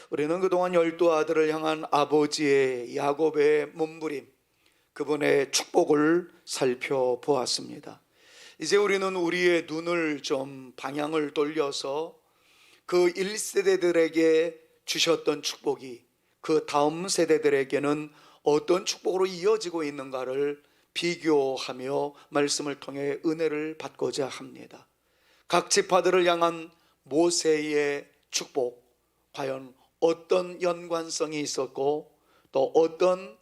우리는 그동안 12아들을 향한 아버지의 야곱의 몸부림, 그분의 축복을 살펴보았습니다. 이제 우리는 우리의 눈을 좀 방향을 돌려서 그 1세대들에게 주셨던 축복이 그 다음 세대들에게는 어떤 축복으로 이어지고 있는가를 비교하며 말씀을 통해 은혜를 받고자 합니다. 각 지파들을 향한 모세의 축복, 과연 어떤 연관성이 있었고 또 어떤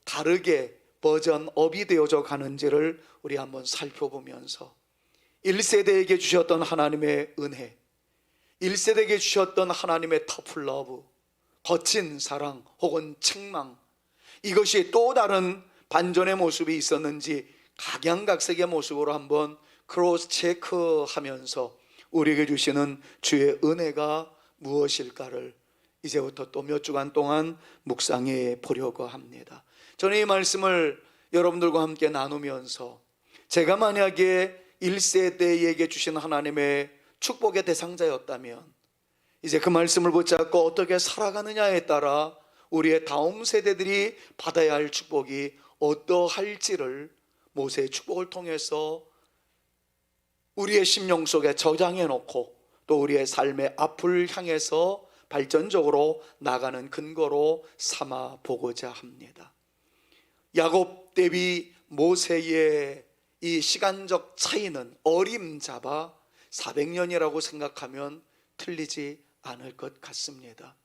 다르게 버전업이 되어져 가는지를 우리 한번 살펴보면서 1세대에게 주셨던 하나님의 은혜, 1세대에게 주셨던 하나님의 터플러브, 거친 사랑 혹은 책망, 이것이 또 다른 반전의 모습이 있었는지 각양각색의 모습으로 한번 크로스 체크하면서 우리에게 주시는 주의 은혜가 무엇일까를 이제부터 또 몇 주간 동안 묵상해 보려고 합니다. 저는 이 말씀을 여러분들과 함께 나누면서 제가 만약에 1세대에게 주신 하나님의 축복의 대상자였다면 이제 그 말씀을 붙잡고 어떻게 살아가느냐에 따라 우리의 다음 세대들이 받아야 할 축복이 어떠할지를 모세의 축복을 통해서 우리의 심령 속에 저장해 놓고 또 우리의 삶의 앞을 향해서 발전적으로 나가는 근거로 삼아 보고자 합니다. 야곱 대비 모세의 이 시간적 차이는 어림잡아 400년이라고 생각하면 틀리지 않을 것 같습니다.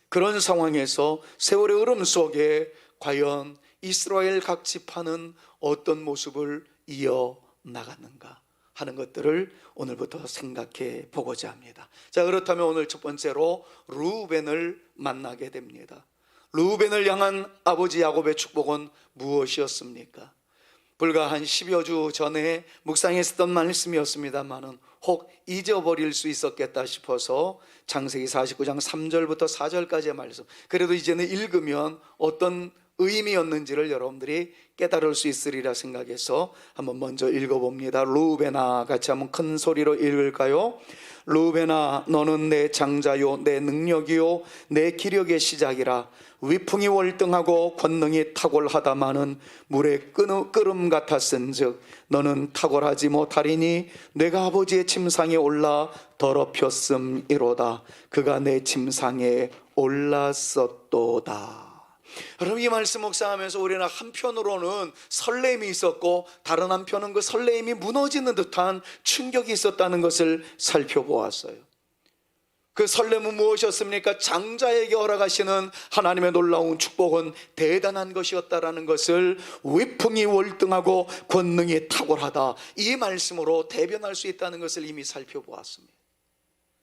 그런 상황에서 세월의 흐름 속에 과연 이스라엘 각 지파는 어떤 모습을 이어나갔는가 하는 것들을 오늘부터 생각해 보고자 합니다. 자, 그렇다면 오늘 첫 번째로 르우벤을 만나게 됩니다. 르우벤을 향한 아버지 야곱의 축복은 무엇이었습니까? 불과 한 10여 주 전에 묵상했었던 말씀이었습니다만은 혹 잊어버릴 수 있었겠다 싶어서 창세기 49장 3절부터 4절까지의 말씀, 그래도 이제는 읽으면 어떤 의미였는지를 여러분들이 깨달을 수 있으리라 생각해서 한번 먼저 읽어봅니다. 르우벤아, 같이 한번 큰 소리로 읽을까요? 르우벤아, 너는 내 장자요 내 능력이요 내 기력의 시작이라. 위풍이 월등하고 권능이 탁월하다마는 물의 끓음 같았은즉 너는 탁월하지 못하리니 내가 아버지의 침상에 올라 더럽혔음이로다. 그가 내 침상에 올랐었도다. 여러분, 이 말씀 묵상하면서 우리는 한편으로는 설렘이 있었고 다른 한편은 그 설렘이 무너지는 듯한 충격이 있었다는 것을 살펴보았어요. 그 설렘은 무엇이었습니까? 장자에게 허락하시는 하나님의 놀라운 축복은 대단한 것이었다라는 것을 위풍이 월등하고 권능이 탁월하다, 이 말씀으로 대변할 수 있다는 것을 이미 살펴보았습니다.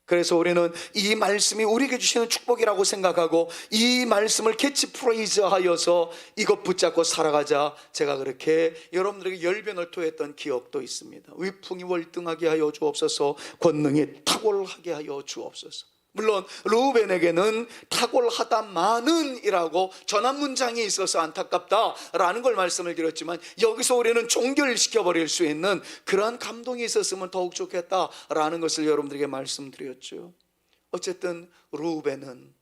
그래서 우리는 이 말씀이 우리에게 주시는 축복이라고 생각하고 이 말씀을 캐치프레이즈 하여서 이것 붙잡고 살아가자, 제가 그렇게 여러분들에게 열변을 토했던 기억도 있습니다. 위풍이 월등하게 하여 주옵소서, 권능이 탁월하게 하여 주옵소서. 물론 르우벤에게는 탁월하다마는 이라고 전환 문장이 있어서 안타깝다라는 걸 말씀을 드렸지만, 여기서 우리는 종결시켜버릴 수 있는 그러한 감동이 있었으면 더욱 좋겠다라는 것을 여러분들에게 말씀드렸죠. 어쨌든 르우벤은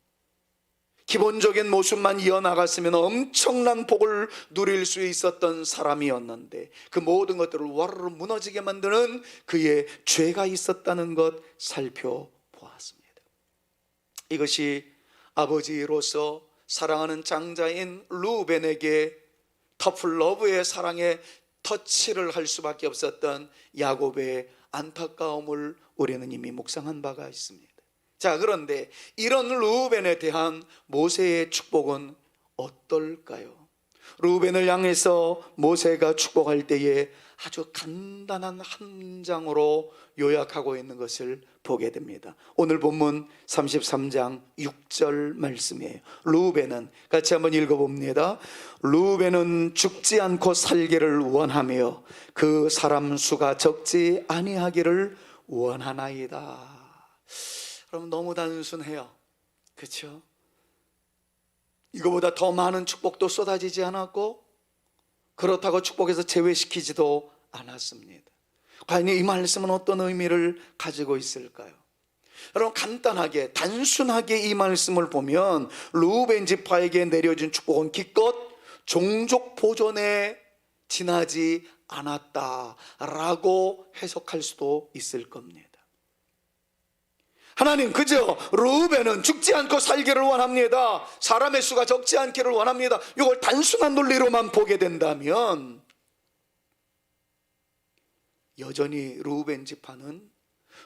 기본적인 모습만 이어나갔으면 엄청난 복을 누릴 수 있었던 사람이었는데 그 모든 것들을 와르르 무너지게 만드는 그의 죄가 있었다는 것 살펴보았습니다. 이것이 아버지로서 사랑하는 장자인 르우벤에게 터플러브의 사랑에 터치를 할 수밖에 없었던 야곱의 안타까움을 우리는 이미 묵상한 바가 있습니다. 자, 그런데 이런 르우벤에 대한 모세의 축복은 어떨까요? 르우벤을 향해서 모세가 축복할 때에 아주 간단한 한 장으로 요약하고 있는 것을 보게 됩니다. 오늘 본문 33장 6절 말씀이에요. 르우벤은, 같이 한번 읽어봅니다. 르우벤은 죽지 않고 살기를 원하며 그 사람 수가 적지 아니하기를 원하나이다. 그럼 너무 단순해요, 그렇죠? 이거보다 더 많은 축복도 쏟아지지 않았고 그렇다고 축복에서 제외시키지도 않았습니다. 과연 이 말씀은 어떤 의미를 가지고 있을까요? 여러분, 간단하게 단순하게 이 말씀을 보면 르우벤 지파에게 내려진 축복은 기껏 종족 보존에 지나지 않았다라고 해석할 수도 있을 겁니다. 하나님, 그저 르우벤은 죽지 않고 살기를 원합니다. 사람의 수가 적지 않기를 원합니다. 이걸 단순한 논리로만 보게 된다면 여전히 르우벤 지파는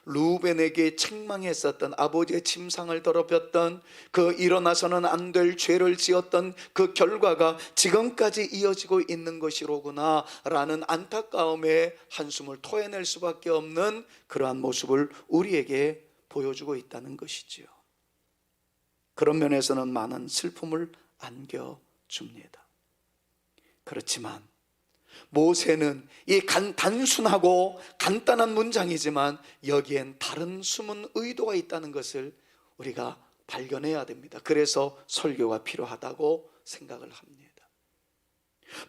르우벤에게 책망했었던, 아버지의 침상을 더럽혔던, 그 일어나서는 안 될 죄를 지었던 그 결과가 지금까지 이어지고 있는 것이로구나 라는 안타까움에 한숨을 토해낼 수밖에 없는 그러한 모습을 우리에게 보여주고 있다는 것이지요. 그런 면에서는 많은 슬픔을 안겨줍니다. 그렇지만 모세는 이 단순하고 간단한 문장이지만 여기엔 다른 숨은 의도가 있다는 것을 우리가 발견해야 됩니다. 그래서 설교가 필요하다고 생각을 합니다.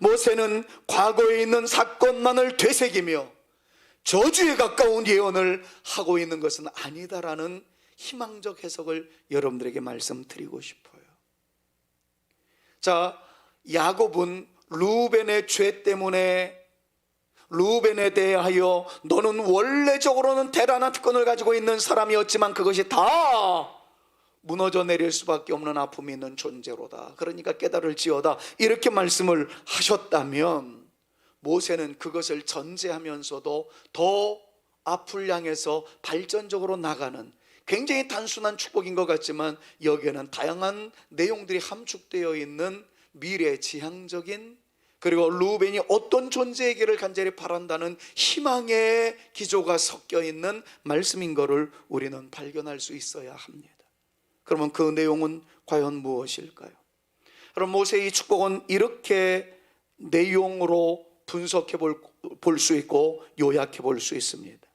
모세는 과거에 있는 사건만을 되새기며 저주에 가까운 예언을 하고 있는 것은 아니다라는 희망적 해석을 여러분들에게 말씀드리고 싶어요. 자, 야곱은 르우벤의 죄 때문에 르우벤에 대하여 너는 원래적으로는 대단한 특권을 가지고 있는 사람이었지만 그것이 다 무너져 내릴 수밖에 없는 아픔이 있는 존재로다. 그러니까 깨달을지어다. 이렇게 말씀을 하셨다면 모세는 그것을 전제하면서도 더 앞을 향해서 발전적으로 나가는 굉장히 단순한 축복인 것 같지만 여기에는 다양한 내용들이 함축되어 있는 미래 지향적인, 그리고 르우벤이 어떤 존재이기를 간절히 바란다는 희망의 기조가 섞여 있는 말씀인 것을 우리는 발견할 수 있어야 합니다. 그러면 그 내용은 과연 무엇일까요? 그럼 모세의 축복은 이렇게 내용으로 분석해 볼 수 있고 요약해 볼 수 있습니다.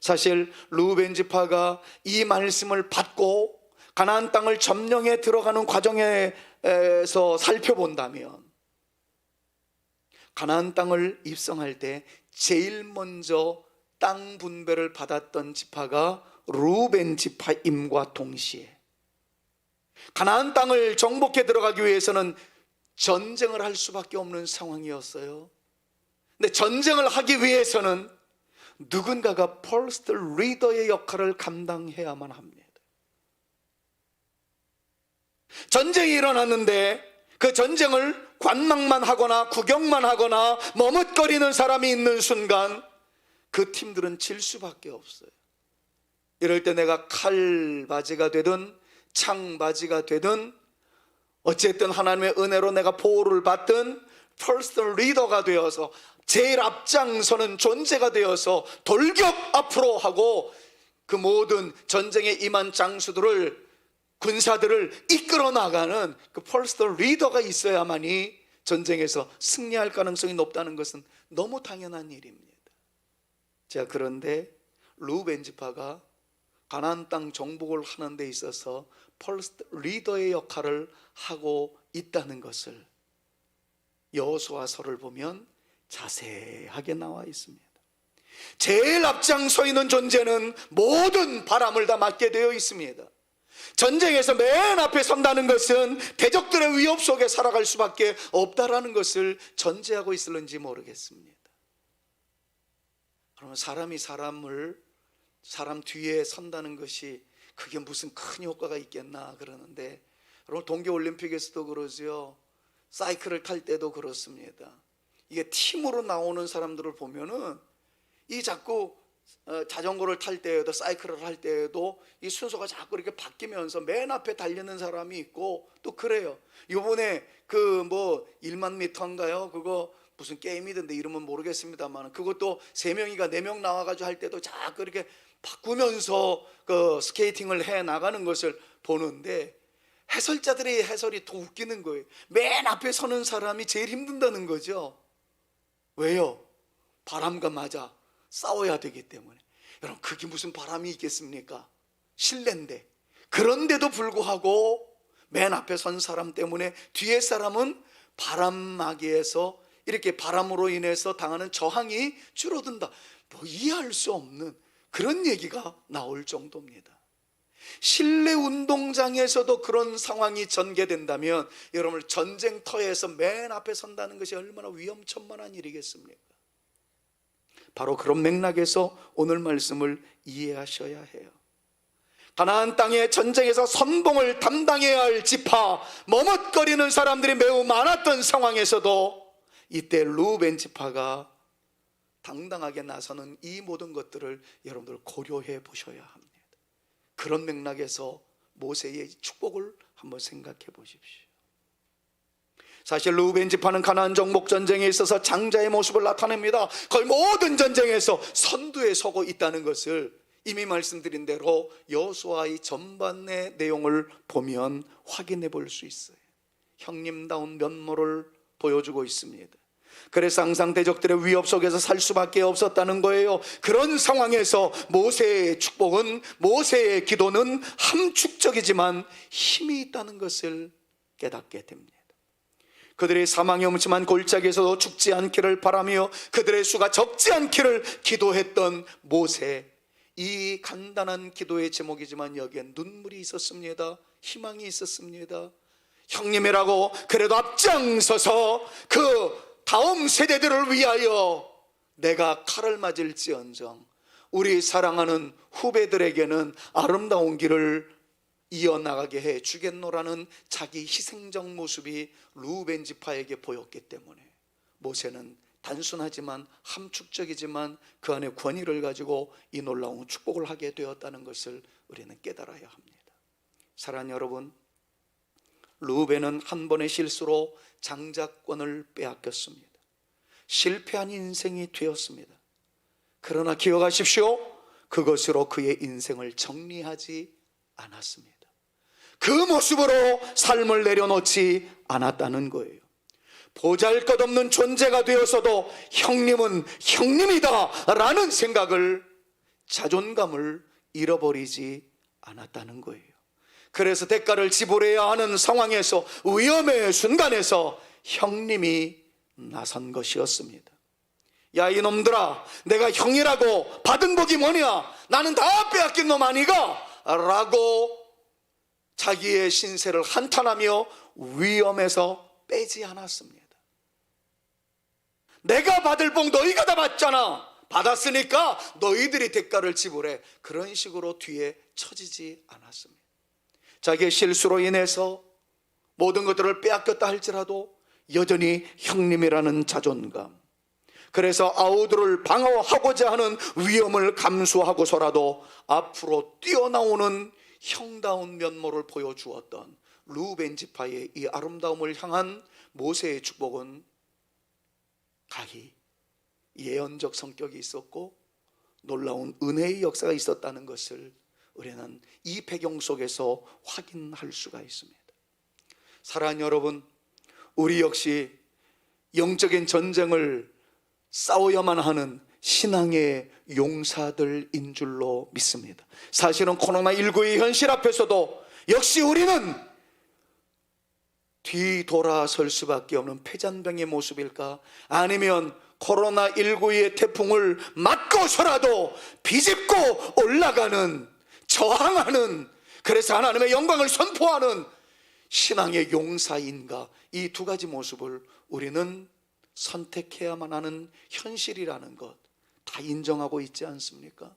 사실 르우벤 지파가 이 말씀을 받고 가나안 땅을 점령해 들어가는 과정에서 살펴본다면 가나안 땅을 입성할 때 제일 먼저 땅 분배를 받았던 지파가 르우벤 지파임과 동시에 가나안 땅을 정복해 들어가기 위해서는 전쟁을 할 수밖에 없는 상황이었어요. 근데 전쟁을 하기 위해서는 누군가가 퍼스트 리더의 역할을 감당해야만 합니다. 전쟁이 일어났는데 그 전쟁을 관망만 하거나 구경만 하거나 머뭇거리는 사람이 있는 순간 그 팀들은 질 수밖에 없어요. 이럴 때 내가 칼바지가 되든 창바지가 되든 어쨌든 하나님의 은혜로 내가 보호를 받든 퍼스트 리더가 되어서 제일 앞장서는 존재가 되어서 돌격 앞으로 하고 그 모든 전쟁에 임한 장수들을, 군사들을 이끌어 나가는 그 퍼스트 리더가 있어야만이 전쟁에서 승리할 가능성이 높다는 것은 너무 당연한 일입니다. 자, 그런데 르우벤 지파가 가나안 땅 정복을 하는 데 있어서 퍼스트 리더의 역할을 하고 있다는 것을 여호수아서를 보면 자세하게 나와 있습니다. 제일 앞장서 있는 존재는 모든 바람을 다 맞게 되어 있습니다. 전쟁에서 맨 앞에 선다는 것은 대적들의 위협 속에 살아갈 수밖에 없다라는 것을 전제하고 있을는지 모르겠습니다. 그러면 사람이 사람 뒤에 선다는 것이 그게 무슨 큰 효과가 있겠나 그러는데, 여러분 동계올림픽에서도 그러죠. 사이클을 탈 때도 그렇습니다. 이게 팀으로 나오는 사람들을 보면은 이 자꾸 자전거를 탈 때에도 사이클을 할 때에도 이 순서가 자꾸 이렇게 바뀌면서 맨 앞에 달리는 사람이 있고 또 그래요. 이번에 그 뭐 1만 미터인가요? 그거 무슨 게임이던데 이름은 모르겠습니다만 그것도 3명이가 4명 나와가지고 할 때도 자꾸 이렇게 바꾸면서 그 스케이팅을 해 나가는 것을 보는데 해설자들의 해설이 더 웃기는 거예요. 맨 앞에 서는 사람이 제일 힘든다는 거죠. 왜요? 바람과 맞아 싸워야 되기 때문에. 여러분 그게 무슨 바람이 있겠습니까? 실내인데. 그런데도 불구하고 맨 앞에 선 사람 때문에 뒤에 사람은 바람막이에서 이렇게 바람으로 인해서 당하는 저항이 줄어든다. 뭐 이해할 수 없는 그런 얘기가 나올 정도입니다. 실내 운동장에서도 그런 상황이 전개된다면 여러분, 전쟁터에서 맨 앞에 선다는 것이 얼마나 위험천만한 일이겠습니까? 바로 그런 맥락에서 오늘 말씀을 이해하셔야 해요. 가나안 땅의 전쟁에서 선봉을 담당해야 할 지파, 머뭇거리는 사람들이 매우 많았던 상황에서도 이때 루벤 지파가 당당하게 나서는 이 모든 것들을 여러분들 고려해 보셔야 합니다. 그런 맥락에서 모세의 축복을 한번 생각해 보십시오. 사실 루벤 지파는 가나안 정복 전쟁에 있어서 장자의 모습을 나타냅니다. 거의 모든 전쟁에서 선두에 서고 있다는 것을 이미 말씀드린 대로 여호수아의 전반의 내용을 보면 확인해 볼 수 있어요. 형님다운 면모를 보여주고 있습니다. 그래서 항상 대적들의 위협 속에서 살 수밖에 없었다는 거예요. 그런 상황에서 모세의 축복은, 모세의 기도는 함축적이지만 힘이 있다는 것을 깨닫게 됩니다. 그들의 사망의 음침한 골짜기에서도 죽지 않기를 바라며 그들의 수가 적지 않기를 기도했던 모세, 이 간단한 기도의 제목이지만 여기엔 눈물이 있었습니다. 희망이 있었습니다. 형님이라고 그래도 앞장서서 그 다음 세대들을 위하여 내가 칼을 맞을지언정 우리 사랑하는 후배들에게는 아름다운 길을 이어나가게 해 주겠노라는 자기 희생적 모습이 루벤 지파에게 보였기 때문에 모세는 단순하지만 함축적이지만 그 안에 권위를 가지고 이 놀라운 축복을 하게 되었다는 것을 우리는 깨달아야 합니다. 사랑하는 여러분, 루벤은 한 번의 실수로 장자권을 빼앗겼습니다. 실패한 인생이 되었습니다. 그러나 기억하십시오, 그것으로 그의 인생을 정리하지 않았습니다. 그 모습으로 삶을 내려놓지 않았다는 거예요. 보잘것없는 존재가 되어서도 형님은 형님이다 라는 생각을, 자존감을 잃어버리지 않았다는 거예요. 그래서 대가를 지불해야 하는 상황에서, 위험의 순간에서 형님이 나선 것이었습니다. 야 이놈들아, 내가 형이라고 받은 복이 뭐냐, 나는 다 빼앗긴 놈 아니가? 라고 자기의 신세를 한탄하며 위험에서 빼지 않았습니다. 내가 받을 복 너희가 다 받잖아, 받았으니까 너희들이 대가를 지불해, 그런 식으로 뒤에 처지지 않았습니다. 자기의 실수로 인해서 모든 것들을 빼앗겼다 할지라도 여전히 형님이라는 자존감, 그래서 아우들을 방어하고자 하는 위험을 감수하고서라도 앞으로 뛰어나오는 형다운 면모를 보여주었던 루벤 지파의 이 아름다움을 향한 모세의 축복은 가히 예언적 성격이 있었고 놀라운 은혜의 역사가 있었다는 것을 우리는 이 배경 속에서 확인할 수가 있습니다. 사랑하는 여러분, 우리 역시 영적인 전쟁을 싸워야만 하는 신앙의 용사들인 줄로 믿습니다. 사실은 코로나19의 현실 앞에서도 역시 우리는 뒤돌아설 수밖에 없는 패잔병의 모습일까? 아니면 코로나19의 태풍을 맞고서라도 비집고 올라가는, 저항하는, 그래서 하나님의 영광을 선포하는 신앙의 용사인가? 이 두 가지 모습을 우리는 선택해야만 하는 현실이라는 것 다 인정하고 있지 않습니까?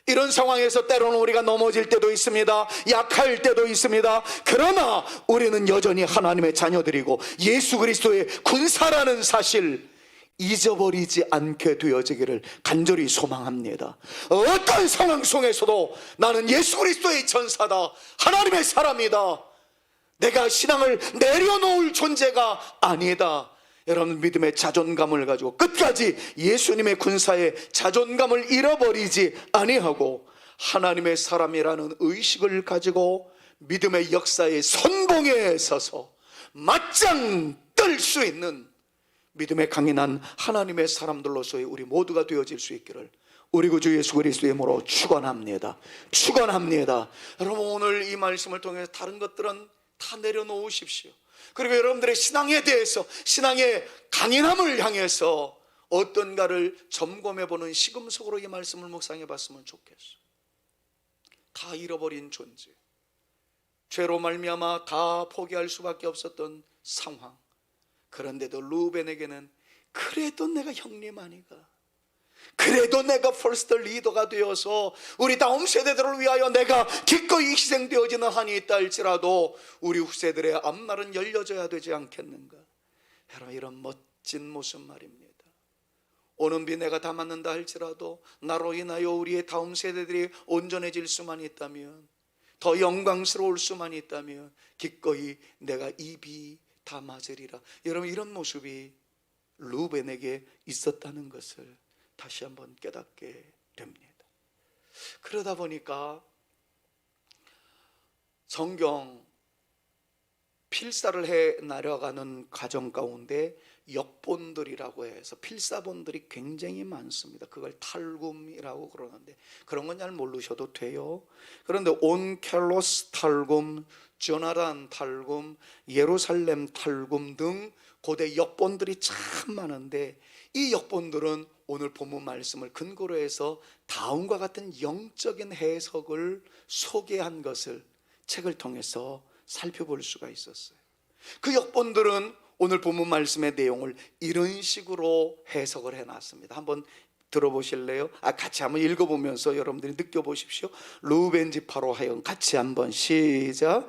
이런 상황에서 때로는 우리가 넘어질 때도 있습니다. 약할 때도 있습니다. 그러나 우리는 여전히 하나님의 자녀들이고 예수 그리스도의 군사라는 사실 잊어버리지 않게 되어지기를 간절히 소망합니다. 어떤 상황 속에서도 나는 예수 그리스도의 전사다, 하나님의 사람이다, 내가 신앙을 내려놓을 존재가 아니다, 여러분 믿음의 자존감을 가지고 끝까지 예수님의 군사의 자존감을 잃어버리지 아니하고 하나님의 사람이라는 의식을 가지고 믿음의 역사의 선봉에 서서 맞짱 뜰 수 있는 믿음의 강인한 하나님의 사람들로서의 우리 모두가 되어질 수 있기를 우리 구주 예수 그리스도의 이름으로 축원합니다. 축원합니다. 여러분, 오늘 이 말씀을 통해서 다른 것들은 다 내려놓으십시오. 그리고 여러분들의 신앙에 대해서, 신앙의 강인함을 향해서 어떤가를 점검해 보는 시금석으로 이 말씀을 묵상해 봤으면 좋겠어요. 다 잃어버린 존재, 죄로 말미암아 다 포기할 수밖에 없었던 상황. 그런데도 루벤에게는 그래도 내가 형님 아니가, 그래도 내가 퍼스트 리더가 되어서 우리 다음 세대들을 위하여 내가 기꺼이 희생되어지는 한이 있다 할지라도 우리 후세들의 앞날은 열려져야 되지 않겠는가. 여러분, 이런 멋진 모습 말입니다. 오는 비 내가 다 맞는다 할지라도 나로 인하여 우리의 다음 세대들이 온전해질 수만 있다면, 더 영광스러울 수만 있다면 기꺼이 내가 이 비 다 맞으리라. 여러분, 이런 모습이 루벤에게 있었다는 것을 다시 한번 깨닫게 됩니다. 그러다 보니까 성경 필사를 해 나려가는 과정 가운데 역본들이라고 해서 필사본들이 굉장히 많습니다. 그걸 탈굼이라고 그러는데 그런 건 잘 모르셔도 돼요. 그런데 온켈로스 탈굼, 조나단 탈굼, 예루살렘 탈굼 등 고대 역본들이 참 많은데, 이 역본들은 오늘 본문 말씀을 근거로 해서 다음과 같은 영적인 해석을 소개한 것을 책을 통해서 살펴볼 수가 있었어요. 그 역본들은 오늘 본문 말씀의 내용을 이런 식으로 해석을 해놨습니다. 한번 들어보실래요? 같이 한번 읽어보면서 여러분들이 느껴보십시오. 루벤 지파로 하여금, 같이 한번 시작.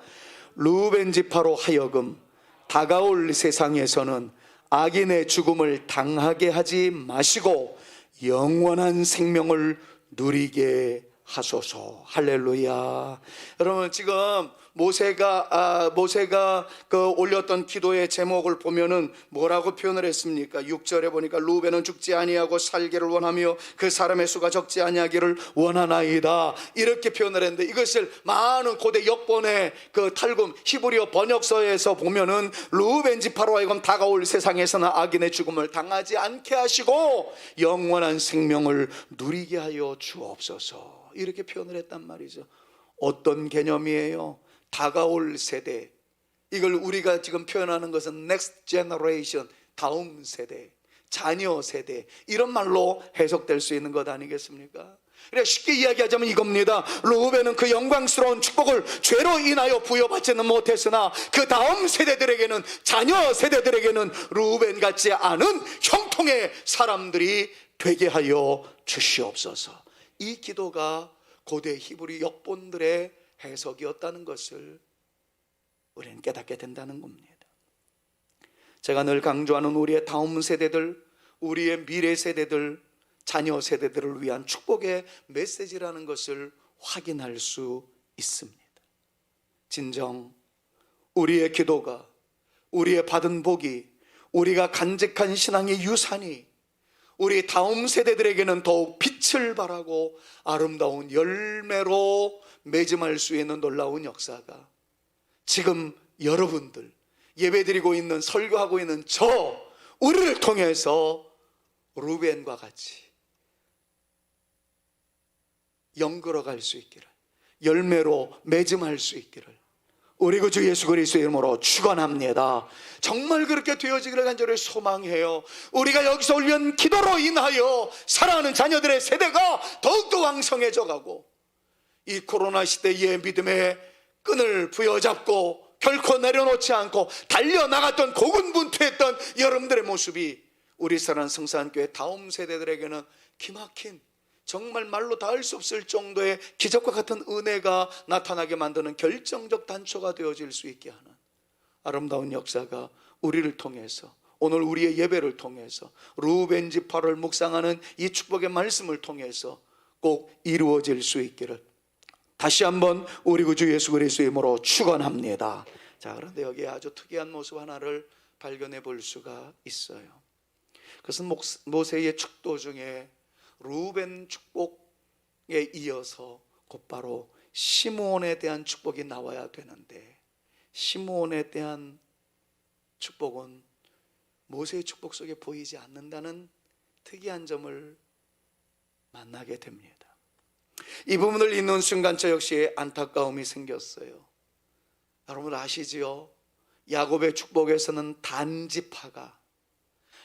루벤 지파로 하여금 다가올 세상에서는 악인의 죽음을 당하게 하지 마시고 영원한 생명을 누리게 하소서. 할렐루야. 여러분, 지금 모세가 그 올렸던 기도의 제목을 보면은 뭐라고 표현을 했습니까? 6절에 보니까 루벤은 죽지 아니하고 살기를 원하며 그 사람의 수가 적지 아니하기를 원하나이다, 이렇게 표현을 했는데, 이것을 많은 고대 역본의 그 탈굼 히브리어 번역서에서 보면은 루벤 지파로 하여금 다가올 세상에서는 악인의 죽음을 당하지 않게 하시고 영원한 생명을 누리게 하여 주옵소서, 이렇게 표현을 했단 말이죠. 어떤 개념이에요? 다가올 세대, 이걸 우리가 지금 표현하는 것은 next generation, 다음 세대, 자녀 세대, 이런 말로 해석될 수 있는 것 아니겠습니까? 그래, 쉽게 이야기하자면 이겁니다. 루벤은 그 영광스러운 축복을 죄로 인하여 부여받지는 못했으나 그 다음 세대들에게는, 자녀 세대들에게는 루벤 같지 않은 형통의 사람들이 되게 하여 주시옵소서. 이 기도가 고대 히브리 역본들의 해석이었다는 것을 우리는 깨닫게 된다는 겁니다. 제가 늘 강조하는 우리의 다음 세대들, 우리의 미래 세대들, 자녀 세대들을 위한 축복의 메시지라는 것을 확인할 수 있습니다. 진정 우리의 기도가, 우리의 받은 복이, 우리가 간직한 신앙의 유산이 우리 다음 세대들에게는 더욱 빛을 발하고 아름다운 열매로 맺음할 수 있는 놀라운 역사가 지금 여러분들, 예배드리고 있는, 설교하고 있는 우리를 통해서 루벤과 같이 연걸어갈 수 있기를, 열매로 맺음할 수 있기를 우리 주 예수 그리스도의 이름으로 축원합니다. 정말 그렇게 되어지기를 간절히 소망해요. 우리가 여기서 올린 기도로 인하여 사랑하는 자녀들의 세대가 더욱더 왕성해져 가고, 이 코로나 시대의 믿음의 끈을 부여잡고 결코 내려놓지 않고 달려나갔던, 고군분투했던 여러분들의 모습이 우리 사랑하는 성산교회 다음 세대들에게는 기막힌, 정말 말로 닿을 수 없을 정도의 기적과 같은 은혜가 나타나게 만드는 결정적 단초가 되어질 수 있게 하는 아름다운 역사가 우리를 통해서, 오늘 우리의 예배를 통해서, 루벤 지파를 묵상하는 이 축복의 말씀을 통해서 꼭 이루어질 수 있기를 다시 한번 우리 주 예수 그리스도의 이름으로 축원합니다. 자, 그런데 여기에 아주 특이한 모습 하나를 발견해 볼 수가 있어요. 그것은 모세의 축도 중에 루벤 축복에 이어서 곧바로 시므온에 대한 축복이 나와야 되는데, 시므온에 대한 축복은 모세의 축복 속에 보이지 않는다는 특이한 점을 만나게 됩니다. 이 부분을 읽는 순간 저 역시 안타까움이 생겼어요. 여러분 아시지요? 야곱의 축복에서는 단지파가,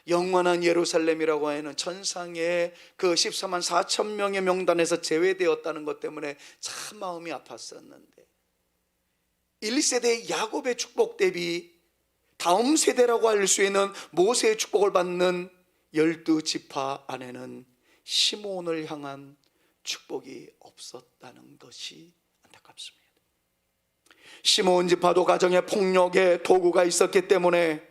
영원한 예루살렘이라고 하는 천상의 그 14만 4천 명의 명단에서 제외되었다는 것 때문에 참 마음이 아팠었는데, 1세대의 야곱의 축복 대비 다음 세대라고 할 수 있는 모세의 축복을 받는 12지파 안에는 시므온을 향한 축복이 없었다는 것이 안타깝습니다. 시므온 지파도 가정의 폭력의 도구가 있었기 때문에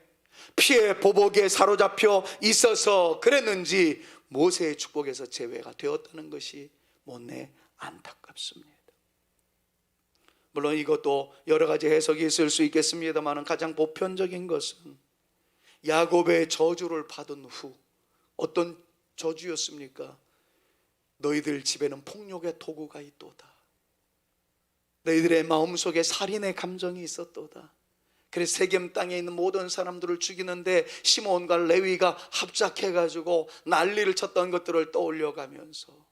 피해 보복에 사로잡혀 있어서 그랬는지 모세의 축복에서 제외가 되었다는 것이 못내 안타깝습니다. 물론 이것도 여러 가지 해석이 있을 수 있겠습니다만 가장 보편적인 것은 야곱의 저주를 받은 후, 어떤 저주였습니까? 너희들 집에는 폭력의 도구가 있도다. 너희들의 마음속에 살인의 감정이 있었도다. 그래서 세겜 땅에 있는 모든 사람들을 죽이는데 시므온과 레위가 합작해가지고 난리를 쳤던 것들을 떠올려가면서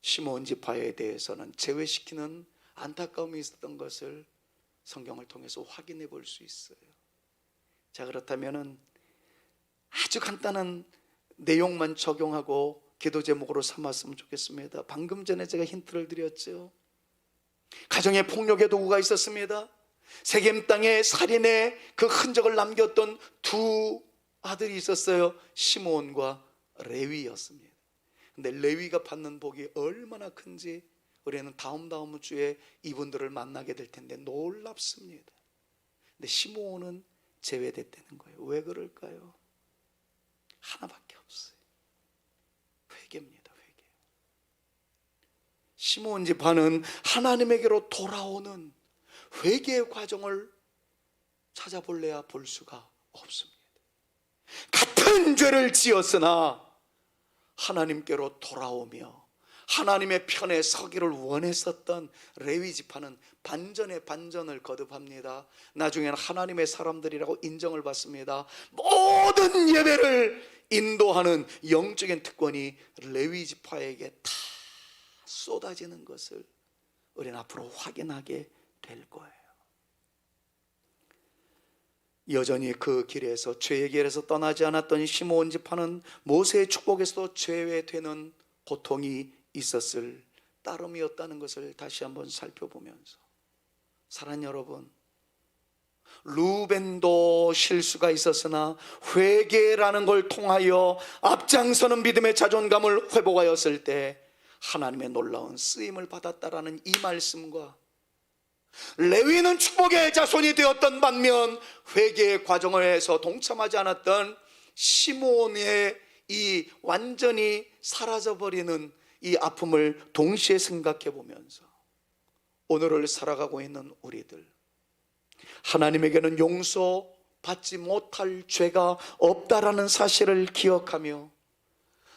시므온 지파에 대해서는 제외시키는 안타까움이 있었던 것을 성경을 통해서 확인해 볼 수 있어요. 자, 그렇다면은 아주 간단한 내용만 적용하고 기도 제목으로 삼았으면 좋겠습니다. 방금 전에 제가 힌트를 드렸죠. 가정에 폭력의 도구가 있었습니다. 세겜 땅에 살인의 그 흔적을 남겼던 두 아들이 있었어요. 시므온과 레위였습니다. 근데 레위가 받는 복이 얼마나 큰지 우리는 다음 주에 이분들을 만나게 될 텐데 놀랍습니다. 근데 시므온은 제외됐다는 거예요. 왜 그럴까요? 하나밖에 없어요. 회개입니다. 회개. 시므온 지파는 하나님에게로 돌아오는 회개의 과정을 찾아볼래야 볼 수가 없습니다. 같은 죄를 지었으나 하나님께로 돌아오며 하나님의 편에 서기를 원했었던 레위 지파는 반전의 반전을 거듭합니다. 나중에는 하나님의 사람들이라고 인정을 받습니다. 모든 예배를 인도하는 영적인 특권이 레위 지파에게 다 쏟아지는 것을 우리는 앞으로 확인하게 될 거예요. 여전히 그 길에서 죄의 길에서 떠나지 않았던 시므온 지파는 모세의 축복에서도 제외되는 고통이 있었을 따름이었다는 것을 다시 한번 살펴보면서, 사랑하는 여러분, 루벤도 실수가 있었으나 회개라는 걸 통하여 앞장서는 믿음의 자존감을 회복하였을 때 하나님의 놀라운 쓰임을 받았다라는 이 말씀과, 레위는 축복의 자손이 되었던 반면 회개의 과정에서 동참하지 않았던 시므온의 이 완전히 사라져버리는 이 아픔을 동시에 생각해 보면서 오늘을 살아가고 있는 우리들, 하나님에게는 용서받지 못할 죄가 없다라는 사실을 기억하며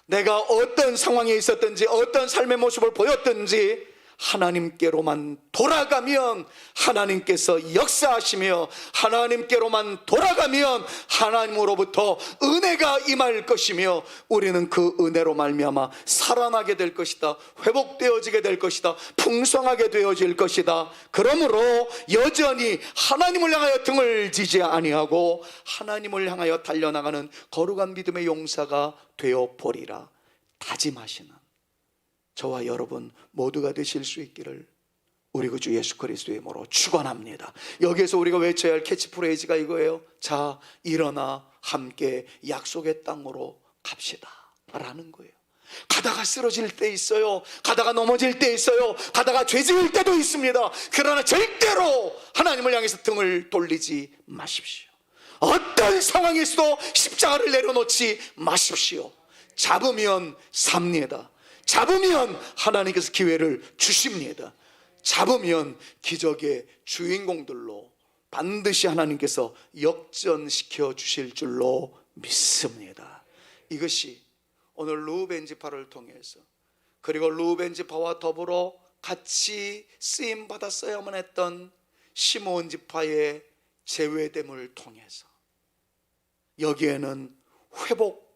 내가 어떤 상황에 있었든지 어떤 삶의 모습을 보였든지 하나님께로만 돌아가면 하나님께서 역사하시며 하나님께로만 돌아가면 하나님으로부터 은혜가 임할 것이며 우리는 그 은혜로 말미암아 살아나게 될 것이다. 회복되어지게 될 것이다. 풍성하게 되어질 것이다. 그러므로 여전히 하나님을 향하여 등을 지지 아니하고 하나님을 향하여 달려나가는 거룩한 믿음의 용사가 되어 보리라 다짐하시는 저와 여러분 모두가 되실 수 있기를 우리 구주 예수 그리스도의 이름으로 축원합니다. 여기에서 우리가 외쳐야 할 캐치프레이즈가 이거예요. 자, 일어나 함께 약속의 땅으로 갑시다 라는 거예요. 가다가 쓰러질 때 있어요. 가다가 넘어질 때 있어요. 가다가 죄 지을 때도 있습니다. 그러나 절대로 하나님을 향해서 등을 돌리지 마십시오. 어떤 상황에서도 십자가를 내려놓지 마십시오. 잡으면 삽니다. 잡으면 하나님께서 기회를 주십니다. 잡으면 기적의 주인공들로 반드시 하나님께서 역전시켜 주실 줄로 믿습니다. 이것이 오늘 르우벤 지파를 통해서, 그리고 르우벤 지파와 더불어 같이 쓰임 받았어야만 했던 시므온 지파의 제외됨을 통해서 여기에는 회복,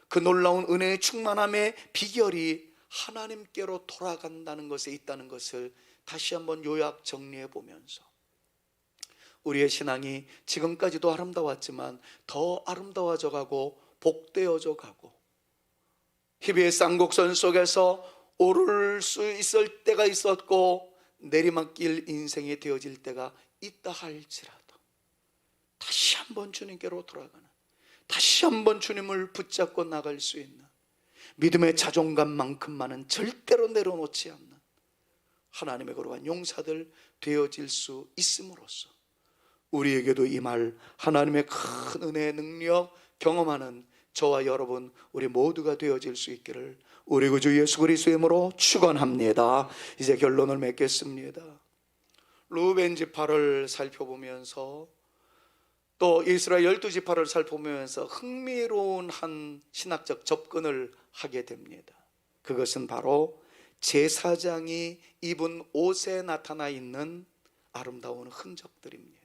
그 놀라운 은혜의 충만함의 비결이 하나님께로 돌아간다는 것에 있다는 것을 다시 한번 요약 정리해 보면서 우리의 신앙이 지금까지도 아름다웠지만 더 아름다워져 가고 복되어져 가고, 희비의 쌍곡선 속에서 오를 수 있을 때가 있었고 내리막길 인생이 되어질 때가 있다 할지라도 다시 한번 주님께로 돌아가는, 다시 한번 주님을 붙잡고 나갈 수 있는 믿음의 자존감만큼만은 절대로 내려놓지 않는 하나님의 거룩한 용사들 되어질 수 있음으로써 우리에게도 이 말 하나님의 큰 은혜의 능력 경험하는 저와 여러분 우리 모두가 되어질 수 있기를 우리 구주 예수 그리스도의 이름으로 축원합니다. 이제 결론을 맺겠습니다. 루벤 지파를 살펴보면서 또 이스라엘 12지파를 살펴보면서 흥미로운 한 신학적 접근을 하게 됩니다. 그것은 바로 제사장이 입은 옷에 나타나 있는 아름다운 흔적들입니다.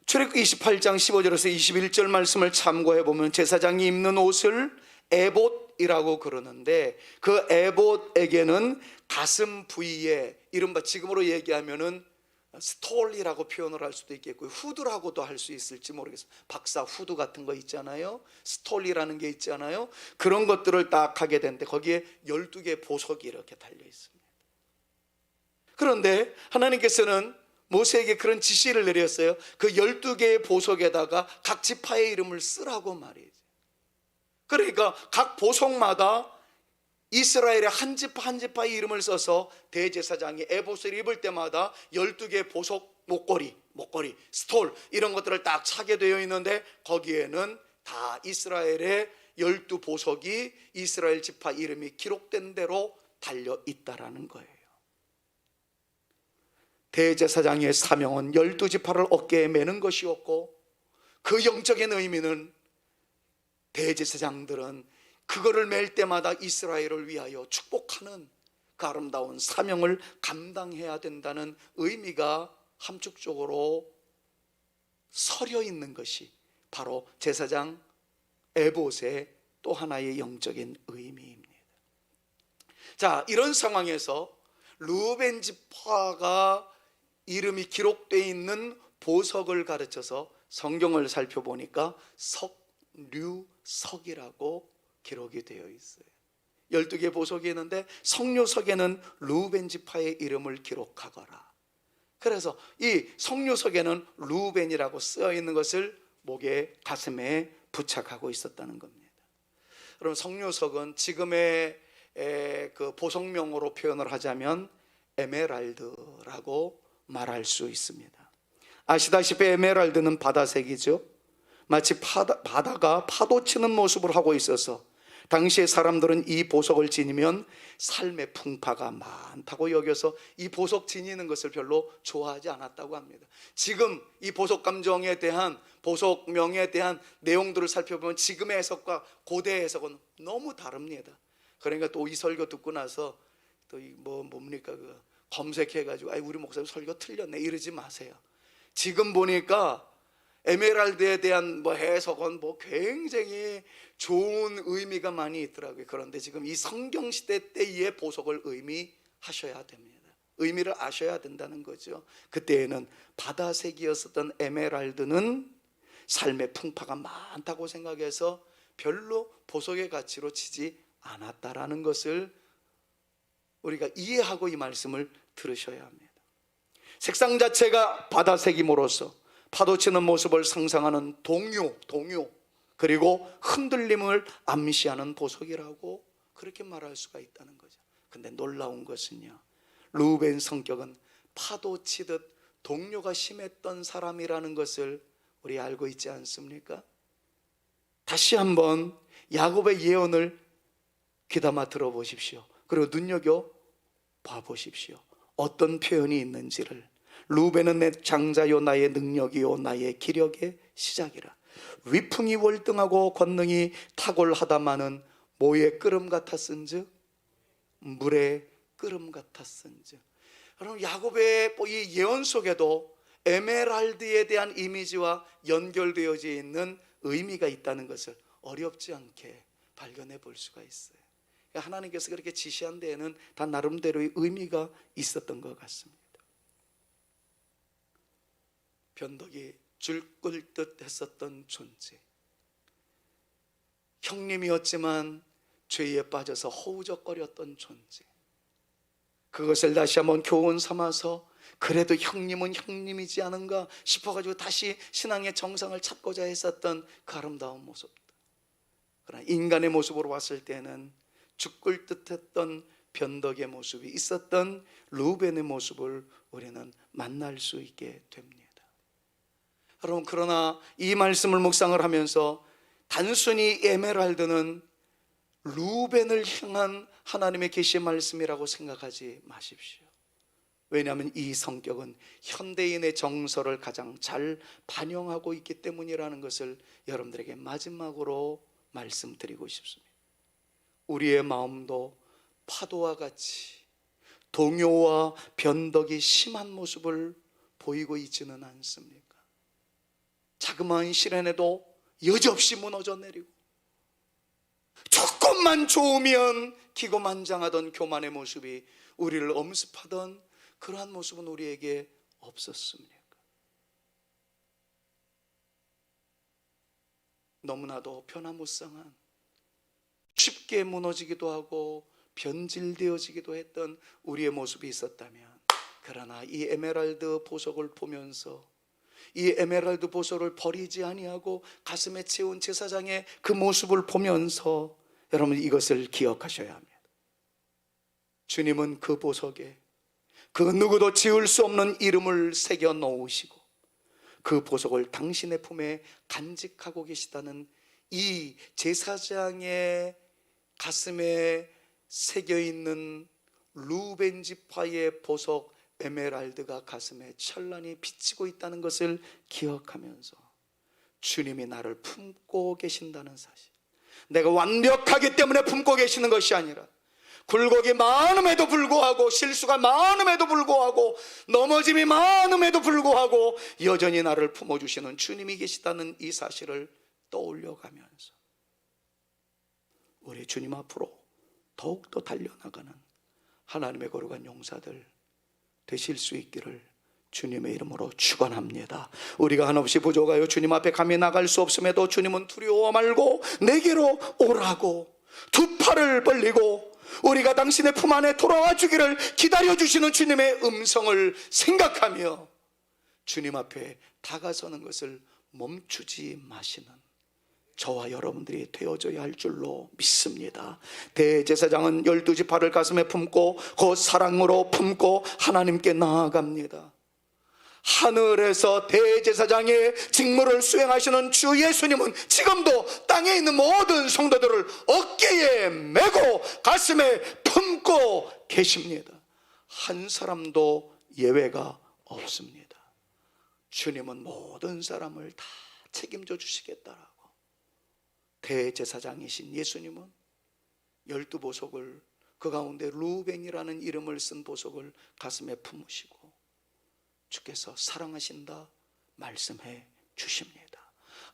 출애굽기 28장 15절에서 21절 말씀을 참고해 보면 제사장이 입는 옷을 에봇이라고 그러는데, 그 에봇에게는 가슴 부위에 이른바 지금으로 얘기하면은 스톨이라고 표현을 할 수도 있겠고요, 후드라고도 할 수 있을지 모르겠어요. 박사 후드 같은 거 있잖아요. 스톨이라는 게 있잖아요. 그런 것들을 딱 하게 되는데 거기에 12개의 보석이 이렇게 달려 있습니다. 그런데 하나님께서는 모세에게 그런 지시를 내렸어요. 그 12개의 보석에다가 각 지파의 이름을 쓰라고 말이죠. 그러니까 각 보석마다 이스라엘의 한 지파 한 지파의 이름을 써서 대제사장이 에봇을 입을 때마다 12개의 보석 목걸이, 스톨 이런 것들을 딱 차게 되어 있는데 거기에는 다 이스라엘의 12보석이 이스라엘 지파 이름이 기록된 대로 달려 있다라는 거예요. 대제사장의 사명은 12지파를 어깨에 매는 것이었고, 그 영적인 의미는 대제사장들은 그거를 맬 때마다 이스라엘을 위하여 축복하는 그 아름다운 사명을 감당해야 된다는 의미가 함축적으로 서려 있는 것이 바로 제사장 에봇의 또 하나의 영적인 의미입니다. 자, 이런 상황에서 루벤 지파가 이름이 기록되어 있는 보석을 가르쳐서 성경을 살펴보니까 석류석이라고 기록이 되어 있어요. 12개 보석이 있는데 석류석에는 루벤 지파의 이름을 기록하거라. 그래서 이 석류석에는 루벤이라고 쓰여 있는 것을 목에 가슴에 부착하고 있었다는 겁니다. 그럼 석류석은 지금의 그 보석명으로 표현을 하자면 에메랄드라고 말할 수 있습니다. 아시다시피 에메랄드는 바다색이죠. 마치 바다가 파도 치는 모습을 하고 있어서 당시의 사람들은 이 보석을 지니면 삶의 풍파가 많다고 여겨서 이 보석 지니는 것을 별로 좋아하지 않았다고 합니다. 지금 이 보석 감정에 대한, 보석명에 대한 내용들을 살펴보면 지금의 해석과 고대 해석은 너무 다릅니다. 그러니까 또 이 설교 듣고 나서 또 뭡니까 검색해가지고 우리 목사님 설교 틀렸네 이러지 마세요. 지금 보니까 에메랄드에 대한 해석은 굉장히 좋은 의미가 많이 있더라고요. 그런데 지금 이 성경시대 때의 보석을 의미하셔야 됩니다. 의미를 아셔야 된다는 거죠. 그때에는 바다색이었었던 에메랄드는 삶의 풍파가 많다고 생각해서 별로 보석의 가치로 치지 않았다라는 것을 우리가 이해하고 이 말씀을 들으셔야 합니다. 색상 자체가 바다색임으로써 파도치는 모습을 상상하는 동요 그리고 흔들림을 암시하는 보석이라고 그렇게 말할 수가 있다는 거죠. 근데 놀라운 것은요, 루벤 성격은 파도치듯 동요가 심했던 사람이라는 것을 우리 알고 있지 않습니까? 다시 한번 야곱의 예언을 귀담아 들어보십시오. 그리고 눈여겨 봐보십시오. 어떤 표현이 있는지를. 루벤은 내 장자요 나의 능력이요 나의 기력의 시작이라. 위풍이 월등하고 권능이 탁월하다마는 뭐의 끓음 같았은즉 물의 끓음 같았은즉. 여러분, 야곱의 이 예언 속에도 에메랄드에 대한 이미지와 연결되어져 있는 의미가 있다는 것을 어렵지 않게 발견해 볼 수가 있어요. 하나님께서 그렇게 지시한 데에는 다 나름대로의 의미가 있었던 것 같습니다. 변덕이 줄 끌 듯 했었던 존재, 형님이었지만 죄에 빠져서 허우적거렸던 존재, 그것을 다시 한번 교훈 삼아서 그래도 형님은 형님이지 않은가 싶어가지고 다시 신앙의 정상을 찾고자 했었던 그 아름다운 모습들. 그러나 인간의 모습으로 봤을 때는 죽을 듯했던 변덕의 모습이 있었던 루벤의 모습을 우리는 만날 수 있게 됩니다. 여러분, 그러나 이 말씀을 묵상을 하면서 단순히 에메랄드는 루벤을 향한 하나님의 계시의 말씀이라고 생각하지 마십시오. 왜냐하면 이 성격은 현대인의 정서를 가장 잘 반영하고 있기 때문이라는 것을 여러분들에게 마지막으로 말씀드리고 싶습니다. 우리의 마음도 파도와 같이 동요와 변덕이 심한 모습을 보이고 있지는 않습니까? 자그마한 시련에도 여지없이 무너져 내리고, 조금만 좋으면 기고만장하던 교만의 모습이 우리를 엄습하던 그러한 모습은 우리에게 없었습니까? 너무나도 변화무쌍한, 쉽게 무너지기도 하고 변질되어지기도 했던 우리의 모습이 있었다면, 그러나 이 에메랄드 보석을 보면서 이 에메랄드 보석을 버리지 아니하고 가슴에 채운 제사장의 그 모습을 보면서 여러분, 이것을 기억하셔야 합니다. 주님은 그 보석에 그 누구도 지을 수 없는 이름을 새겨 놓으시고 그 보석을 당신의 품에 간직하고 계시다는 이 제사장의 가슴에 새겨 있는 루벤 지파의 보석 에메랄드가 가슴에 찬란히 비치고 있다는 것을 기억하면서 주님이 나를 품고 계신다는 사실, 내가 완벽하기 때문에 품고 계시는 것이 아니라 굴곡이 많음에도 불구하고, 실수가 많음에도 불구하고, 넘어짐이 많음에도 불구하고 여전히 나를 품어주시는 주님이 계시다는 이 사실을 떠올려가면서 우리 주님 앞으로 더욱더 달려나가는 하나님의 거룩한 용사들 되실 수 있기를 주님의 이름으로 축원합니다. 우리가 한없이 부족하여 주님 앞에 감히 나갈 수 없음에도 주님은 두려워 말고 내게로 오라고 두 팔을 벌리고 우리가 당신의 품 안에 돌아와 주기를 기다려주시는 주님의 음성을 생각하며 주님 앞에 다가서는 것을 멈추지 마시는 저와 여러분들이 되어져야 할 줄로 믿습니다. 대제사장은 12지파를 가슴에 품고 그 사랑으로 품고 하나님께 나아갑니다. 하늘에서 대제사장의 직무를 수행하시는 주 예수님은 지금도 땅에 있는 모든 성도들을 어깨에 메고 가슴에 품고 계십니다. 한 사람도 예외가 없습니다. 주님은 모든 사람을 다 책임져 주시겠다라고 대제사장이신 예수님은 12보석을, 그 가운데 루벤이라는 이름을 쓴 보석을 가슴에 품으시고 주께서 사랑하신다 말씀해 주십니다.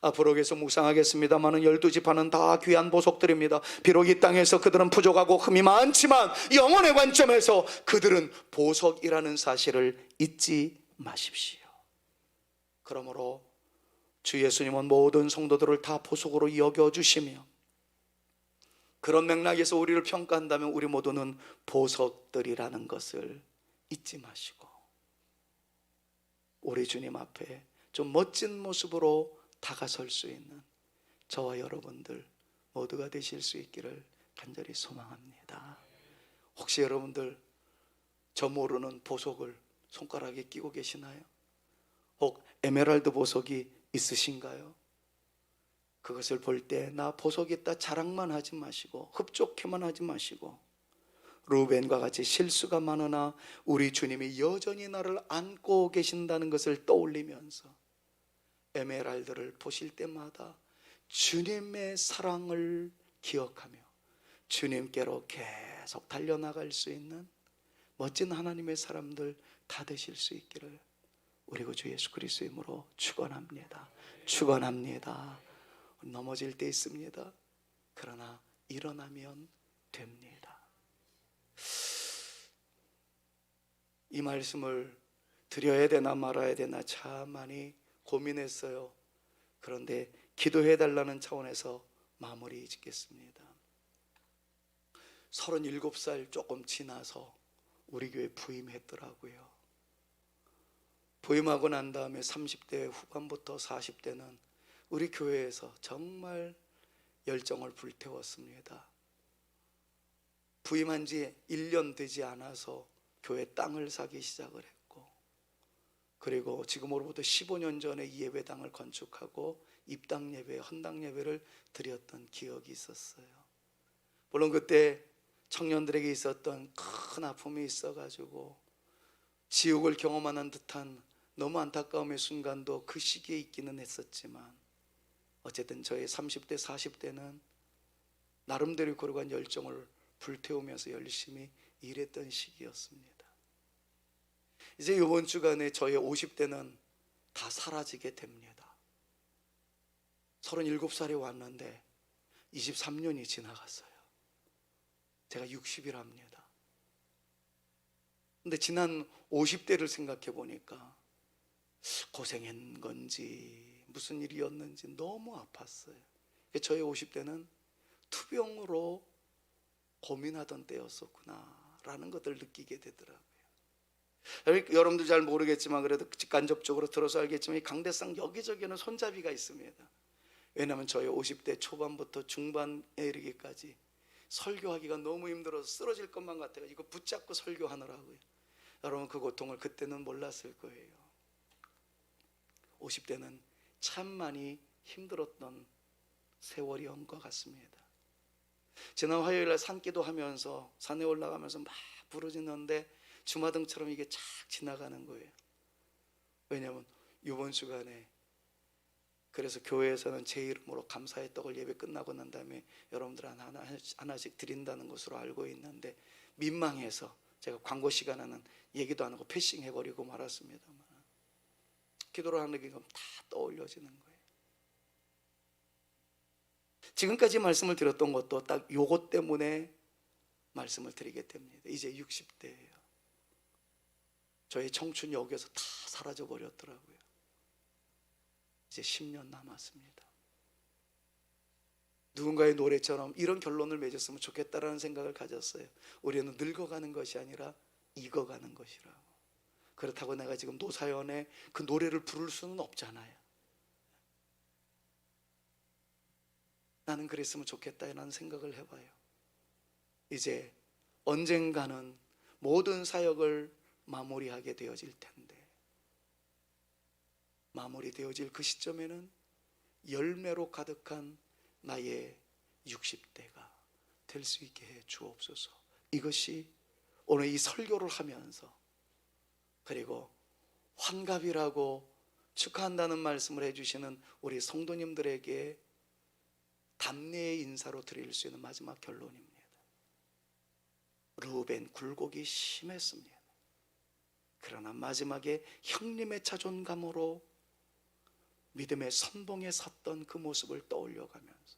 앞으로 계속 묵상하겠습니다마는 12지파는 다 귀한 보석들입니다. 비록 이 땅에서 그들은 부족하고 흠이 많지만 영혼의 관점에서 그들은 보석이라는 사실을 잊지 마십시오. 그러므로 주 예수님은 모든 성도들을 다 보석으로 여겨주시며 그런 맥락에서 우리를 평가한다면 우리 모두는 보석들이라는 것을 잊지 마시고 우리 주님 앞에 좀 멋진 모습으로 다가설 수 있는 저와 여러분들 모두가 되실 수 있기를 간절히 소망합니다. 혹시 여러분들 저 모르는 보석을 손가락에 끼고 계시나요? 혹 에메랄드 보석이 있으신가요? 그것을 볼 때 나 보석 있다 자랑만 하지 마시고 흡족해만 하지 마시고 루벤과 같이 실수가 많으나 우리 주님이 여전히 나를 안고 계신다는 것을 떠올리면서 에메랄드를 보실 때마다 주님의 사랑을 기억하며 주님께로 계속 달려나갈 수 있는 멋진 하나님의 사람들 다 되실 수 있기를 우리 주 예수 그리스도의 이름으로 축원합니다. 축원합니다. 넘어질 때 있습니다. 그러나 일어나면 됩니다. 이 말씀을 드려야 되나 말아야 되나 참 많이 고민했어요. 그런데 기도해 달라는 차원에서 마무리 짓겠습니다. 37살 조금 지나서 우리 교회 부임했더라고요. 부임하고 난 다음에 30대 후반부터 40대는 우리 교회에서 정말 열정을 불태웠습니다. 부임한 지 1년 되지 않아서 교회 땅을 사기 시작을 했고, 그리고 지금으로부터 15년 전에 이 예배당을 건축하고 입당 예배, 헌당 예배를 드렸던 기억이 있었어요. 물론 그때 청년들에게 있었던 큰 아픔이 있어가지고 지옥을 경험하는 듯한 너무 안타까움의 순간도 그 시기에 있기는 했었지만, 어쨌든 저의 30대 40대는 나름대로 거룩한 열정을 불태우면서 열심히 일했던 시기였습니다. 이제 이번 주간에 저의 50대는 다 사라지게 됩니다. 37살에 왔는데 23년이 지나갔어요. 제가 60이랍니다. 근데 지난 50대를 생각해 보니까 고생한 건지 무슨 일이었는지 너무 아팠어요. 저의 50대는 투병으로 고민하던 때였었구나 라는 것을 느끼게 되더라고요. 여러분들 잘 모르겠지만 그래도 직간접적으로 들어서 알겠지만 이 강대상 여기저기는 손잡이가 있습니다. 왜냐하면 저희 50대 초반부터 중반에 이르기까지 설교하기가 너무 힘들어서 쓰러질 것만 같아요. 이거 붙잡고 설교하느라고요. 여러분 그 고통을 그때는 몰랐을 거예요. 50대는 참 많이 힘들었던 세월이 온 것 같습니다. 지난 화요일날 산기도 하면서 산에 올라가면서 막 부르짖는데 주마등처럼 이게 착 지나가는 거예요. 왜냐하면 이번 주간에 그래서 교회에서는 제 이름으로 감사의 떡을 예배 끝나고 난 다음에 여러분들 하나씩 드린다는 것으로 알고 있는데, 민망해서 제가 광고 시간에는 얘기도 안 하고 패싱해버리고 말았습니다만, 기도를 하는 게 다 떠올려지는 거예요. 지금까지 말씀을 드렸던 것도 딱 요것 때문에 말씀을 드리게 됩니다. 이제 60대예요. 저의 청춘이 여기에서 다 사라져 버렸더라고요. 이제 10년 남았습니다. 누군가의 노래처럼 이런 결론을 맺었으면 좋겠다라는 생각을 가졌어요. 우리는 늙어가는 것이 아니라 익어가는 것이라고. 그렇다고 내가 지금 노사연에 그 노래를 부를 수는 없잖아요. 나는 그랬으면 좋겠다라는 생각을 해봐요. 이제 언젠가는 모든 사역을 마무리하게 되어질 텐데, 마무리되어질 그 시점에는 열매로 가득한 나의 60대가 될 수 있게 해 주옵소서. 이것이 오늘 이 설교를 하면서, 그리고 환갑이라고 축하한다는 말씀을 해주시는 우리 성도님들에게 담례의 인사로 드릴 수 있는 마지막 결론입니다. 르우벤 굴곡이 심했습니다. 그러나 마지막에 형님의 자존감으로 믿음의 선봉에 섰던 그 모습을 떠올려가면서,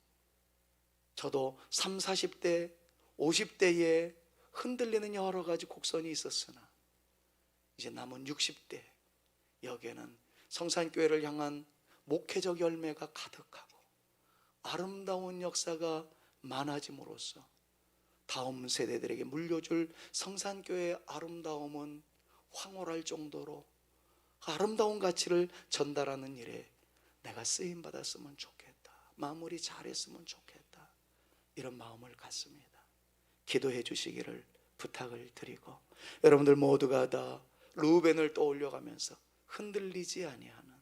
저도 30, 40대, 50대에 흔들리는 여러 가지 곡선이 있었으나 이제 남은 60대, 여기에는 성산교회를 향한 목회적 열매가 가득하고 아름다운 역사가 많아짐으로써 다음 세대들에게 물려줄 성산교회의 아름다움은 황홀할 정도로 아름다운 가치를 전달하는 일에 내가 쓰임받았으면 좋겠다, 마무리 잘했으면 좋겠다, 이런 마음을 갖습니다. 기도해 주시기를 부탁을 드리고, 여러분들 모두가 다 르우벤을 떠올려가면서 흔들리지 아니하는,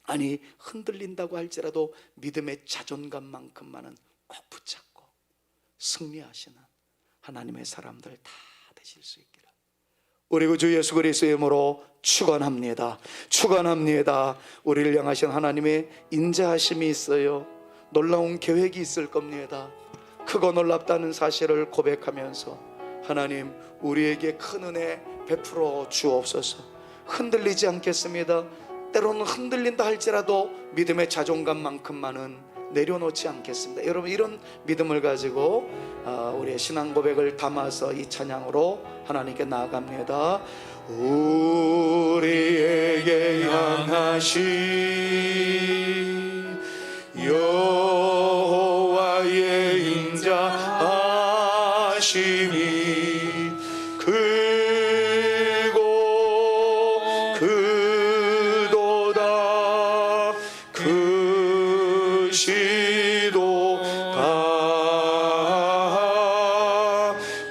아니 흔들린다고 할지라도 믿음의 자존감만큼만은 꼭 붙잡고 승리하시는 하나님의 사람들 다 되실 수 있기를 우리 구주 예수 그리스도의 이름으로 축원합니다. 축원합니다. 우리를 향하신 하나님의 인자하심이 있어요. 놀라운 계획이 있을 겁니다. 크고 놀랍다는 사실을 고백하면서 하나님 우리에게 큰 은혜 베풀어 주옵소서. 흔들리지 않겠습니다. 때로는 흔들린다 할지라도 믿음의 자존감만큼만은 내려놓지 않겠습니다. 여러분 이런 믿음을 가지고 우리의 신앙 고백을 담아서 이 찬양으로 하나님께 나아갑니다. 우리에게 향하신 여호와 향하심이 크고 크도다 크시도다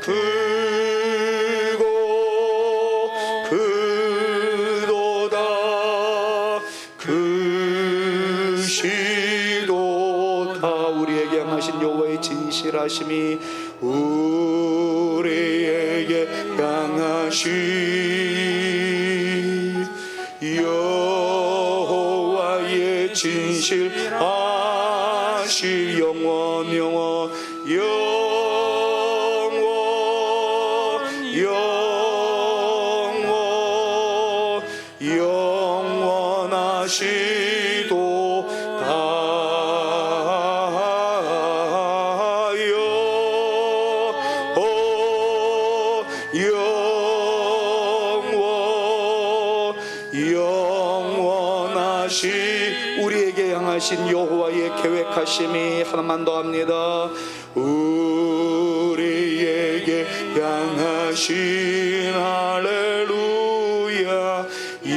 크고 크도다 크시도다. 우리에게 향하신 여호와의 진실하심이 우리에게 향하신 여호와의 진실하심 영원 영원 영원 영원하시 우리에게 향하신 여호와의 계획하심이 하나만 더 합니다. 우리에게 향하신 할렐루야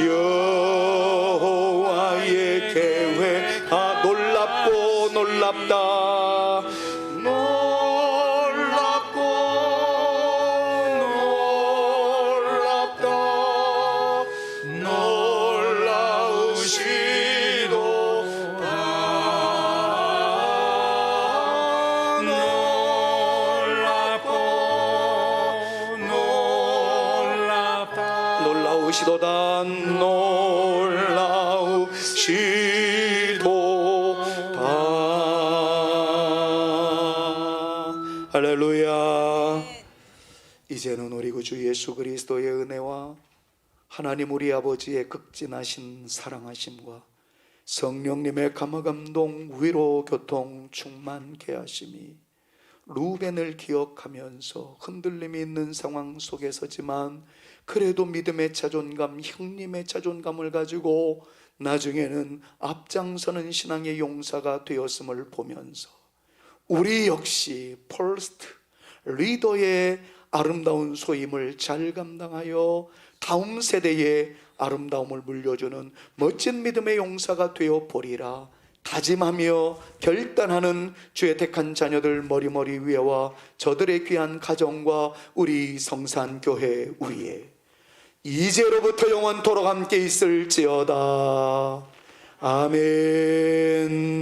여호와의 계획 놀랍고 놀랍다 놀랍고 놀랍다 놀라우시도다 놀랍고 놀랍다 놀라우시도다 놀라우시도다 할렐루야. 이제는 우리 구주 예수 그리스도의 은혜와 하나님 우리 아버지의 극진하신 사랑하심과 성령님의 감화감동 위로 교통 충만케 하심이 루벤을 기억하면서 흔들림이 있는 상황 속에서지만 그래도 믿음의 자존감, 형님의 자존감을 가지고 나중에는 앞장서는 신앙의 용사가 되었음을 보면서 우리 역시 퍼스트 리더의 아름다운 소임을 잘 감당하여 다음 세대의 아름다움을 물려주는 멋진 믿음의 용사가 되어 보리라 다짐하며 결단하는 주의 택한 자녀들 머리머리 위에와 저들의 귀한 가정과 우리 성산교회 위에 이제로부터 영원토록 함께 있을지어다. 아멘.